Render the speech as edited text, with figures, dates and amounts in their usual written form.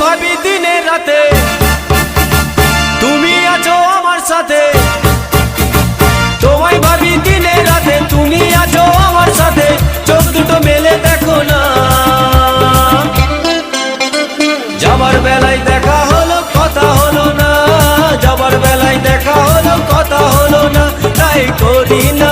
ভাবি দিনে রাতে, তুমি আছো আমার সাথে। তোমায় ভাবি দিনে রাতে, তুমি আছো আমার সাথে। চোখ দুটো মেলে দেখো না, যাবার বেলায় দেখা হলো কথা হলো না, যাবার বেলায় দেখা হলো কথা হলো না। তাই করি না